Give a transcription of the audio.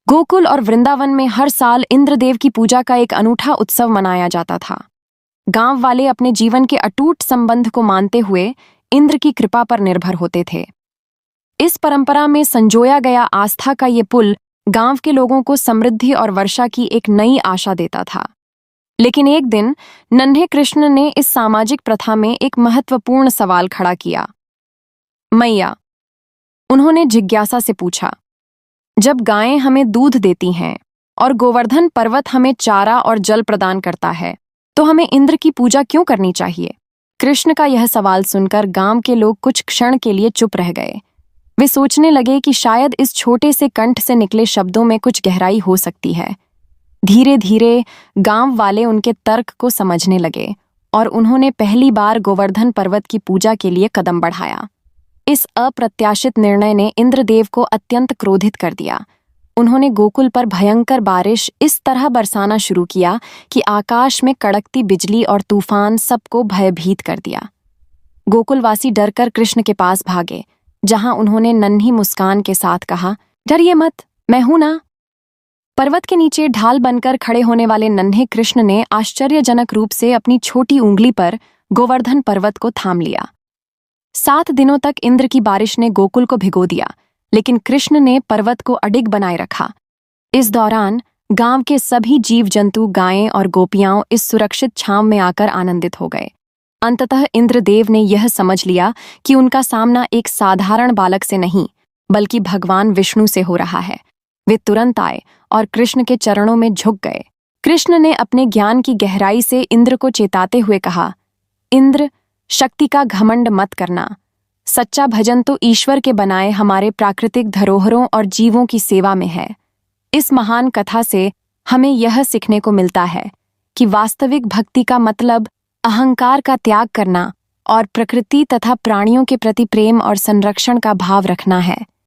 गोकुल और वृंदावन में हर साल इंद्रदेव की पूजा का एक अनूठा उत्सव मनाया जाता था। गांव वाले अपने जीवन के अटूट संबंध को मानते हुए इंद्र की कृपा पर निर्भर होते थे। इस परंपरा में संजोया गया आस्था का ये पुल गांव के लोगों को समृद्धि और वर्षा की एक नई आशा देता था। लेकिन एक दिन नन्हे कृष्ण ने इस सामाजिक प्रथा में एक महत्वपूर्ण सवाल खड़ा किया। मैया, उन्होंने जिज्ञासा से पूछा, जब गायें हमें दूध देती हैं और गोवर्धन पर्वत हमें चारा और जल प्रदान करता है, तो हमें इंद्र की पूजा क्यों करनी चाहिए? कृष्ण का यह सवाल सुनकर गांव के लोग कुछ क्षण के लिए चुप रह गए। वे सोचने लगे कि शायद इस छोटे से कंठ से निकले शब्दों में कुछ गहराई हो सकती है। धीरे धीरे गांव वाले उनके तर्क को समझने लगे और उन्होंने पहली बार गोवर्धन पर्वत की पूजा के लिए कदम बढ़ाया। इस अप्रत्याशित निर्णय ने इंद्रदेव को अत्यंत क्रोधित कर दिया। उन्होंने गोकुल पर भयंकर बारिश इस तरह बरसाना शुरू किया कि आकाश में कड़कती बिजली और तूफान सबको भयभीत कर दिया। गोकुलवासी डरकर कृष्ण के पास भागे, जहां उन्होंने नन्ही मुस्कान के साथ कहा, डरिए मत, मैं हूं ना। पर्वत के नीचे ढाल बनकर खड़े होने वाले नन्हे कृष्ण ने आश्चर्यजनक रूप से अपनी छोटी उंगली पर गोवर्धन पर्वत को थाम लिया। 7 दिनों तक इंद्र की बारिश ने गोकुल को भिगो दिया, लेकिन कृष्ण ने पर्वत को अडिग बनाए रखा। इस दौरान गांव के सभी जीव जंतु, गायें और गोपियां इस सुरक्षित छांव में आकर आनंदित हो गए। अंततः इंद्रदेव ने यह समझ लिया कि उनका सामना एक साधारण बालक से नहीं, बल्कि भगवान विष्णु से हो रहा है। वे तुरंत आए और कृष्ण के चरणों में झुक गए। कृष्ण ने अपने ज्ञान की गहराई से इंद्र को चेताते हुए कहा, इंद्र, शक्ति का घमंड मत करना। सच्चा भजन तो ईश्वर के बनाए हमारे प्राकृतिक धरोहरों और जीवों की सेवा में है। इस महान कथा से हमें यह सीखने को मिलता है कि वास्तविक भक्ति का मतलब अहंकार का त्याग करना और प्रकृति तथा प्राणियों के प्रति प्रेम और संरक्षण का भाव रखना है।